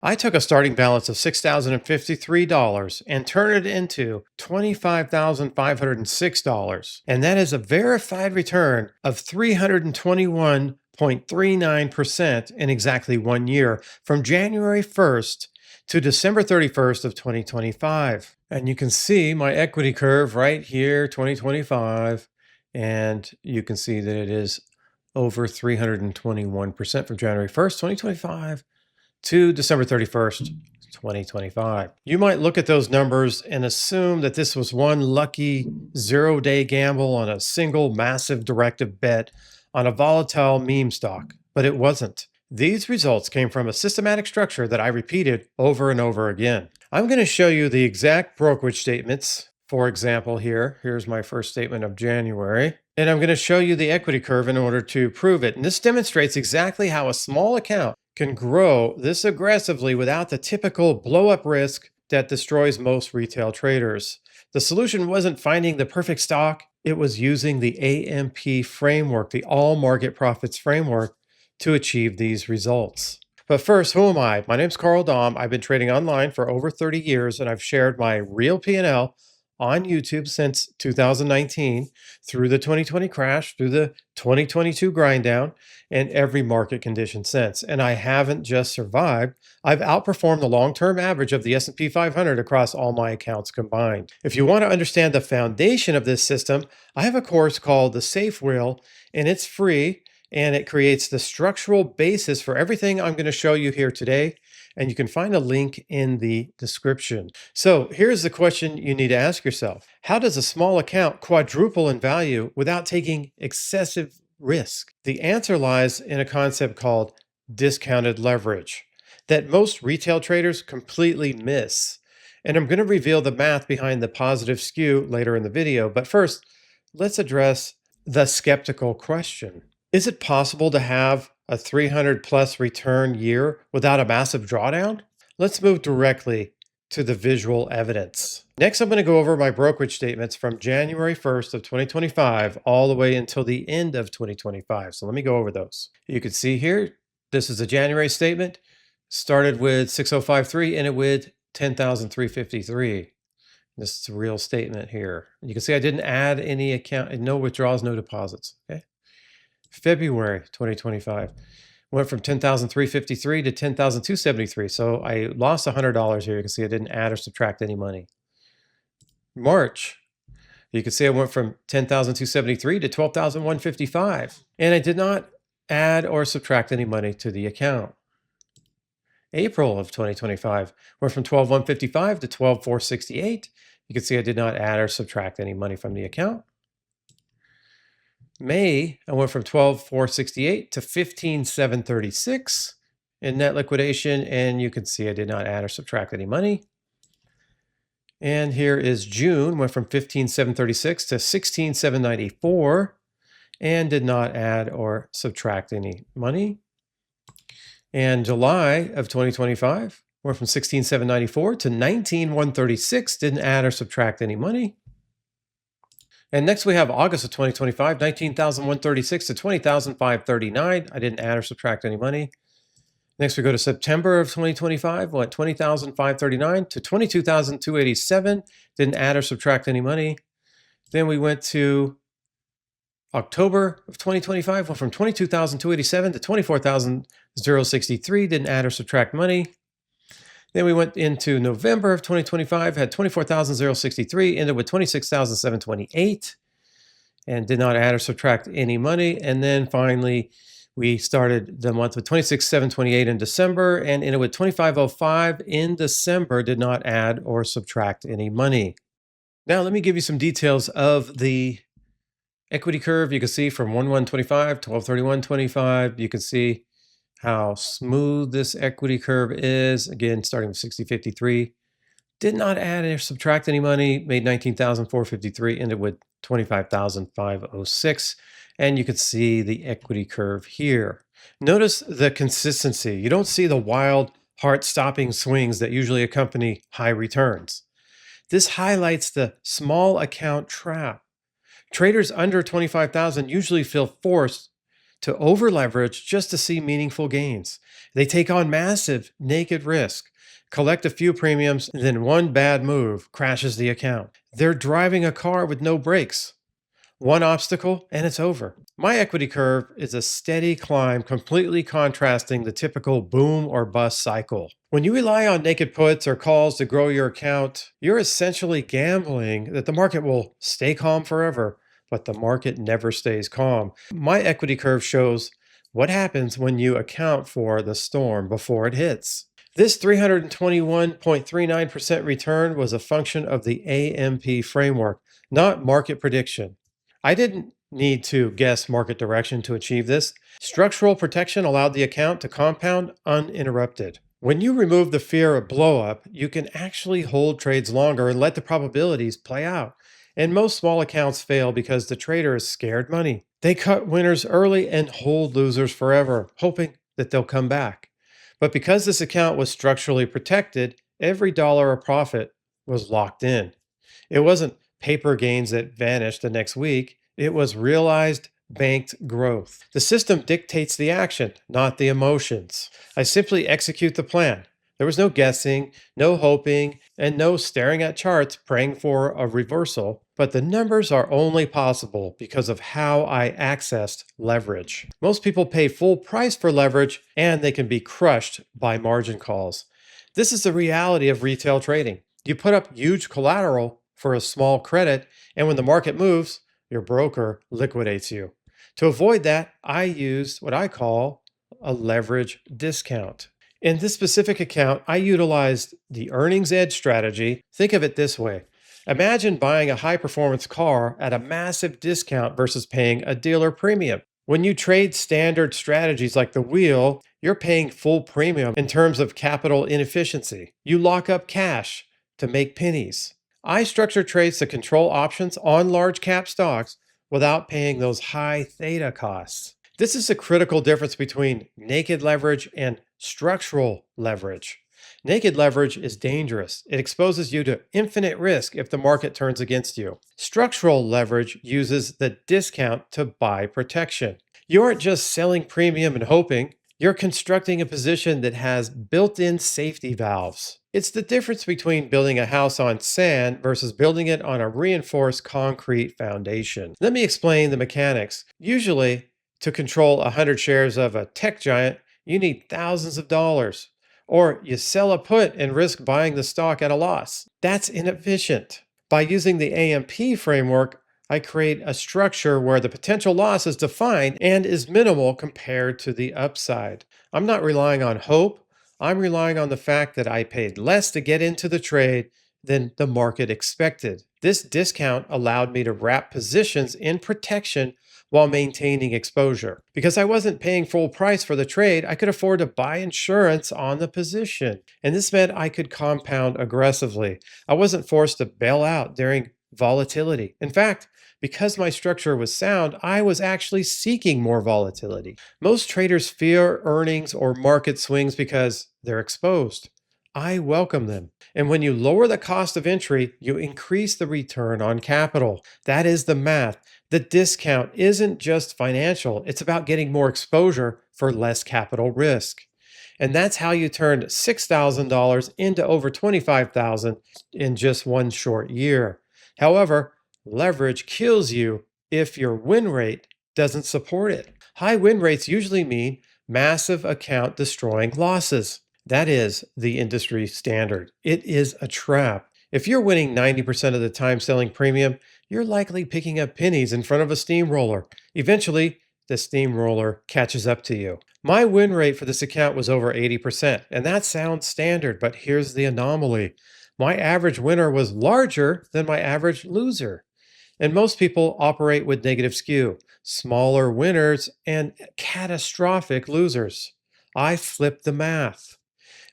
I took a starting balance of $6,053 and turned it into $25,506. And that is a verified return of 321.39% in exactly 1 year from January 1st to December 31st of 2025. And you can see my equity curve right here, 2025. And you can see that it is over 321% from January 1st, 2025 to December 31st, 2025. You might look at those numbers and assume that this was one lucky 0-day gamble on a single massive directive bet on a volatile meme stock, but it wasn't. These results came from a systematic structure that I repeated over and over again. I'm going to show you the exact brokerage statements. For example, here's my first statement of January. And I'm going to show you the equity curve in order to prove it. And this demonstrates exactly how a small account can grow this aggressively without the typical blow-up risk that destroys most retail traders. The solution wasn't finding the perfect stock. It was using the AMP framework, the All Market Profits framework, to achieve these results. But first, who am I? My name's Karl Domm. I've been trading online for over 30 years, and I've shared my Real P&L on YouTube since 2019, through the 2020 crash, through the 2022 grind down, and every market condition since. And I haven't just survived, I've outperformed the long-term average of the S&P 500 across all my accounts combined. If you want to understand the foundation of this system, I have a course called The Safe Wheel, and it's free, and it creates the structural basis for everything I'm going to show you here today. And you can find a link in the description. So here's the question you need to ask yourself. How does a small account quadruple in value without taking excessive risk? The answer lies in a concept called discounted leverage that most retail traders completely miss. And I'm going to reveal the math behind the positive skew later in the video. But first, let's address the skeptical question. Is it possible to have a 300 plus return year without a massive drawdown? Let's move directly to the visual evidence. Next, I'm going to go over my brokerage statements from January 1st of 2025 all the way until the end of 2025. So let me go over those. You can see here, this is a January statement. Started with 6053, ended with 10,353. This is a real statement here. You can see I didn't add any account, no withdrawals, no deposits. Okay. February 2025 went from 10,353 to 10,273. So I lost $100 here. You can see I didn't add or subtract any money. March, you can see I went from 10,273 to 12,155. And I did not add or subtract any money to the account. April of 2025 went from 12,155 to 12,468. You can see I did not add or subtract any money from the account. May, I went from 12,468 to 15,736 in net liquidation, and you can see I did not add or subtract any money. And here is June, went from 15,736 to 16,794 and did not add or subtract any money. And July of 2025 went from 16,794 to 19,136, didn't add or subtract any money. And next we have August of 2025, 19,136 to 20,539. I didn't add or subtract any money. Next we go to September of 2025, went 20,539 to 22,287. Didn't add or subtract any money. Then we went to October of 2025, went from 22,287 to 24,063. Didn't add or subtract money. Then we went into November of 2025, had 24,063, ended with 26,728, and did not add or subtract any money. And then finally, we started the month with 26,728 in December and ended with 25,05 in December, did not add or subtract any money. Now, let me give you some details of the equity curve. You can see from 1/1/25, 12/31/25, you can see how smooth this equity curve is. Again, starting with 6053. Did not add or subtract any money, made 19,453, ended with 25,506. And you can see the equity curve here. Notice the consistency. You don't see the wild, heart-stopping swings that usually accompany high returns. This highlights the small account trap. Traders under 25,000 usually feel forced to over leverage just to see meaningful gains. They take on massive naked risk, collect a few premiums, and then one bad move crashes the account. They're driving a car with no brakes. One obstacle and it's over. My equity curve is a steady climb, completely contrasting the typical boom or bust cycle. When you rely on naked puts or calls to grow your account, you're essentially gambling that the market will stay calm forever, but the market never stays calm. My equity curve shows what happens when you account for the storm before it hits. This 321.39% return was a function of the AMP framework, not market prediction. I didn't need to guess market direction to achieve this. Structural protection allowed the account to compound uninterrupted. When you remove the fear of blowup, you can actually hold trades longer and let the probabilities play out. And most small accounts fail because the trader is scared money. They cut winners early and hold losers forever, hoping that they'll come back. But because this account was structurally protected, every dollar of profit was locked in. It wasn't paper gains that vanished the next week. It was realized banked growth. The system dictates the action, not the emotions. I simply execute the plan. There was no guessing, no hoping, and no staring at charts praying for a reversal. But the numbers are only possible because of how I accessed leverage. Most people pay full price for leverage and they can be crushed by margin calls. This is the reality of retail trading. You put up huge collateral for a small credit, and when the market moves, your broker liquidates you. To avoid that, I used what I call a leverage discount. In this specific account, I utilized the earnings edge strategy. Think of it this way. Imagine buying a high performance car at a massive discount versus paying a dealer premium. When you trade standard strategies like the wheel, you're paying full premium in terms of capital inefficiency. You lock up cash to make pennies. I structure trades to control options on large cap stocks without paying those high theta costs. This is a critical difference between naked leverage and structural leverage. Naked leverage is dangerous. It exposes you to infinite risk if the market turns against you. Structural leverage uses the discount to buy protection. You aren't just selling premium and hoping. You're constructing a position that has built-in safety valves. It's the difference between building a house on sand versus building it on a reinforced concrete foundation. Let me explain the mechanics. Usually, to control 100 shares of a tech giant, you need thousands of dollars. Or you sell a put and risk buying the stock at a loss. That's inefficient. By using the AMP framework, I create a structure where the potential loss is defined and is minimal compared to the upside. I'm not relying on hope. I'm relying on the fact that I paid less to get into the trade than the market expected. This discount allowed me to wrap positions in protection while maintaining exposure. Because I wasn't paying full price for the trade, I could afford to buy insurance on the position. And this meant I could compound aggressively. I wasn't forced to bail out during volatility. In fact, because my structure was sound, I was actually seeking more volatility. Most traders fear earnings or market swings because they're exposed. I welcome them. And when you lower the cost of entry, you increase the return on capital. That is the math. The discount isn't just financial, it's about getting more exposure for less capital risk. And that's how you turned $6,000 into over $25,000 in just one short year. However, leverage kills you if your win rate doesn't support it. High win rates usually mean massive account destroying losses. That is the industry standard. It is a trap. If you're winning 90% of the time selling premium, you're likely picking up pennies in front of a steamroller. Eventually, the steamroller catches up to you. My win rate for this account was over 80%, and that sounds standard, but here's the anomaly. My average winner was larger than my average loser. And most people operate with negative skew, smaller winners and catastrophic losers. I flipped the math.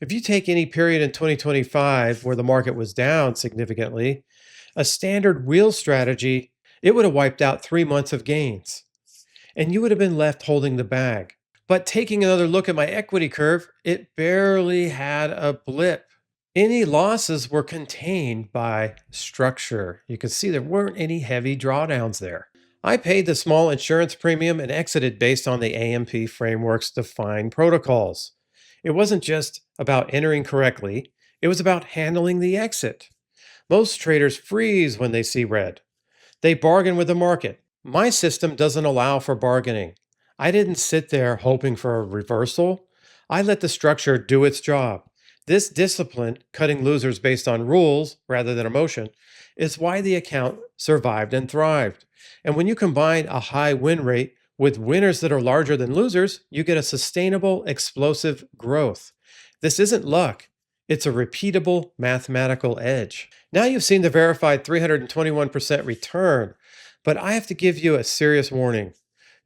If you take any period in 2025 where the market was down significantly, a standard wheel strategy, it would have wiped out 3 months of gains. And you would have been left holding the bag. But taking another look at my equity curve, it barely had a blip. Any losses were contained by structure. You can see there weren't any heavy drawdowns there. I paid the small insurance premium and exited based on the AMP framework's defined protocols. It wasn't just about entering correctly, it was about handling the exit. Most traders freeze when they see red. They bargain with the market. My system doesn't allow for bargaining. I didn't sit there hoping for a reversal. I let the structure do its job. This discipline, cutting losers based on rules rather than emotion, is why the account survived and thrived. And when you combine a high win rate with winners that are larger than losers, you get a sustainable, explosive growth. This isn't luck, it's a repeatable mathematical edge. Now you've seen the verified 321% return, but I have to give you a serious warning.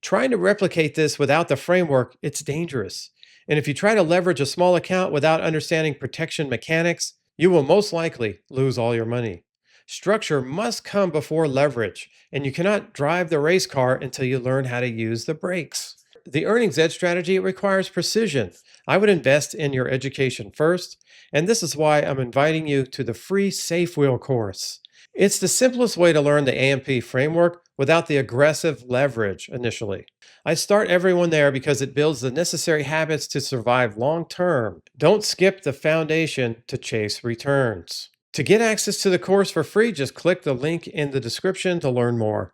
Trying to replicate this without the framework, it's dangerous. And if you try to leverage a small account without understanding protection mechanics, you will most likely lose all your money. Structure must come before leverage, and you cannot drive the race car until you learn how to use the brakes. The earnings edge strategy requires precision. I would invest in your education first, and this is why I'm inviting you to the free Safe Wheel course. It's the simplest way to learn the AMP framework without the aggressive leverage initially. I start everyone there because it builds the necessary habits to survive long term. Don't skip the foundation to chase returns. To get access to the course for free, just click the link in the description to learn more.